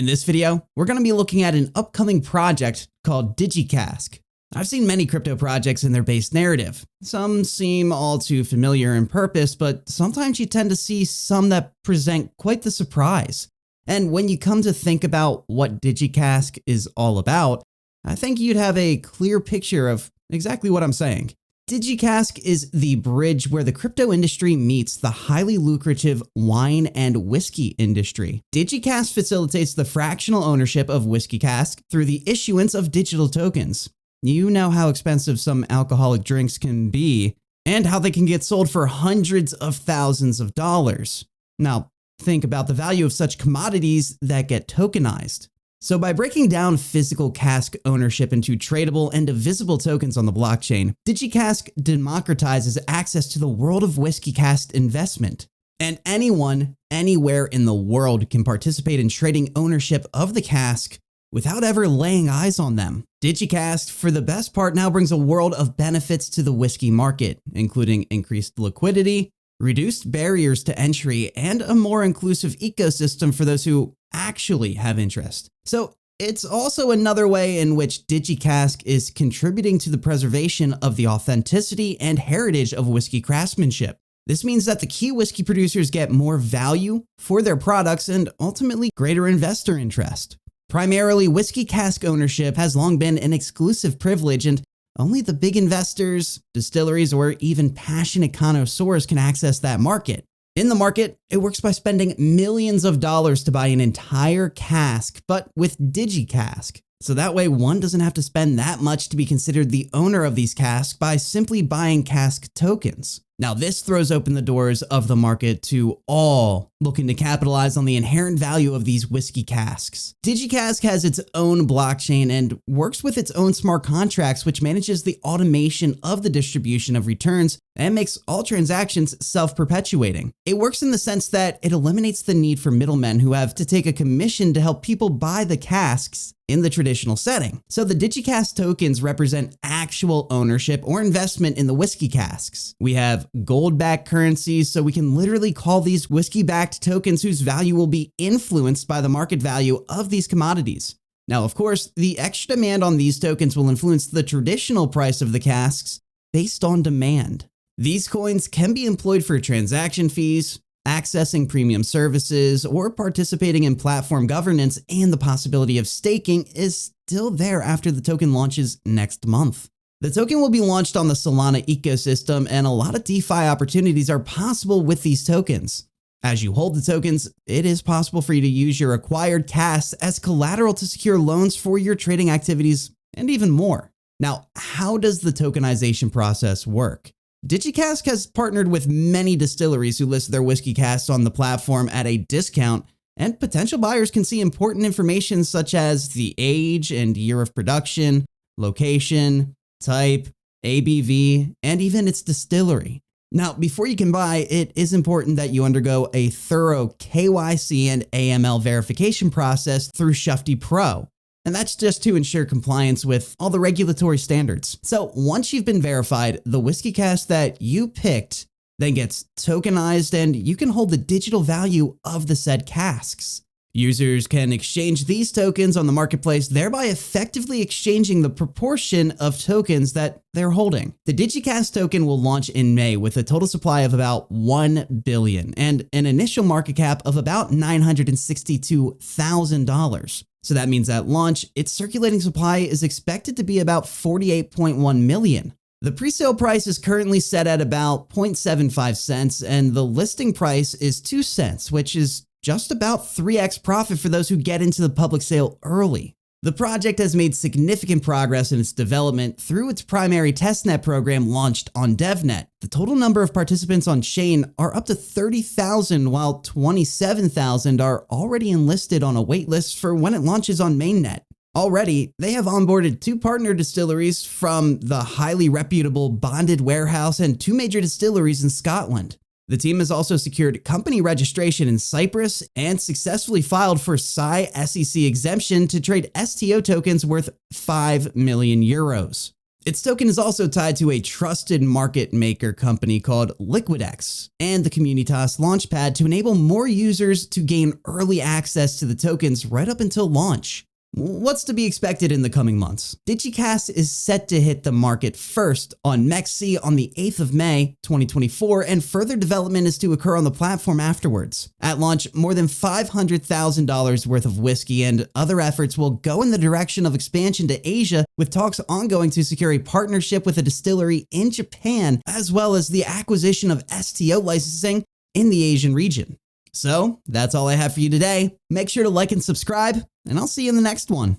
In this video, we're going to be looking at an upcoming project called Digicask. I've seen many crypto projects in their base narrative. Some seem all too familiar in purpose, but sometimes you tend to see some that present quite the surprise. And when you come to think about what Digicask is all about, I think you'd have a clear picture of exactly what I'm saying. Digicask is the bridge where the crypto industry meets the highly lucrative wine and whiskey industry. Digicask facilitates the fractional ownership of whiskey cask through the issuance of digital tokens. You know how expensive some alcoholic drinks can be and how they can get sold for hundreds of thousands of dollars. Now, think about the value of such commodities that get tokenized. So by breaking down physical cask ownership into tradable and divisible tokens on the blockchain, Digicask democratizes access to the world of whiskey cask investment. And anyone, anywhere in the world can participate in trading ownership of the cask without ever laying eyes on them. Digicask, for the best part, now brings a world of benefits to the whiskey market, including increased liquidity, reduced barriers to entry, and a more inclusive ecosystem for those who actually have interest. So it's also another way in which Digicask is contributing to the preservation of the authenticity and heritage of whiskey craftsmanship. This means that the key whiskey producers get more value for their products and ultimately greater investor interest. Primarily, whiskey cask ownership has long been an exclusive privilege, and only the big investors, distilleries, or even passionate connoisseurs can access that market. In the market, it works by spending millions of dollars to buy an entire cask, but with Digicask. So that way one doesn't have to spend that much to be considered the owner of these casks by simply buying Cask Tokens. Now this throws open the doors of the market to all looking to capitalize on the inherent value of these whiskey casks. Digicask has its own blockchain and works with its own smart contracts, which manages the automation of the distribution of returns and makes all transactions self-perpetuating. It works in the sense that it eliminates the need for middlemen who have to take a commission to help people buy the casks in the traditional setting. So the Digicask tokens represent actual ownership or investment in the whiskey casks. We have gold-backed currencies, so we can literally call these whiskey-backed tokens whose value will be influenced by the market value of these commodities. Now, of course, the extra demand on these tokens will influence the traditional price of the casks based on demand. These coins can be employed for transaction fees, accessing premium services, or participating in platform governance, and the possibility of staking is still there after the token launches next month. The token will be launched on the Solana ecosystem, and a lot of DeFi opportunities are possible with these tokens. As you hold the tokens, it is possible for you to use your acquired casks as collateral to secure loans for your trading activities and even more. Now, how does the tokenization process work? Digicask has partnered with many distilleries who list their whiskey casks on the platform at a discount, and potential buyers can see important information such as the age and year of production, location, type, ABV, and even its distillery. Now, before you can buy, it is important that you undergo a thorough KYC and AML verification process through Shufti Pro. And that's just to ensure compliance with all the regulatory standards. So once you've been verified, the whiskey cask that you picked then gets tokenized and you can hold the digital value of the said casks. Users can exchange these tokens on the marketplace, thereby effectively exchanging the proportion of tokens that they're holding. The Digicask token will launch in May with a total supply of about 1 billion and an initial market cap of about $962,000. So that means at launch, its circulating supply is expected to be about 48.1 million. The presale price is currently set at about 0.75 cents, and the listing price is 2 cents, which is just about 3x profit for those who get into the public sale early. The project has made significant progress in its development through its primary testnet program launched on DevNet. The total number of participants on chain are up to 30,000, while 27,000 are already enlisted on a waitlist for when it launches on mainnet. Already, they have onboarded 2 partner distilleries from the highly reputable Bonded Warehouse and 2 major distilleries in Scotland. The team has also secured company registration in Cyprus and successfully filed for SEC exemption to trade STO tokens worth 5 million euros. Its token is also tied to a trusted market maker company called LiquidX and the Communitas Launchpad to enable more users to gain early access to the tokens right up until launch. What's to be expected in the coming months? Digicask is set to hit the market first on MEXC on the 8th of May, 2024, and further development is to occur on the platform afterwards. At launch, more than $500,000 worth of whiskey and other efforts will go in the direction of expansion to Asia, with talks ongoing to secure a partnership with a distillery in Japan, as well as the acquisition of STO licensing in the Asian region. So that's all I have for you today. Make sure to like and subscribe, and I'll see you in the next one.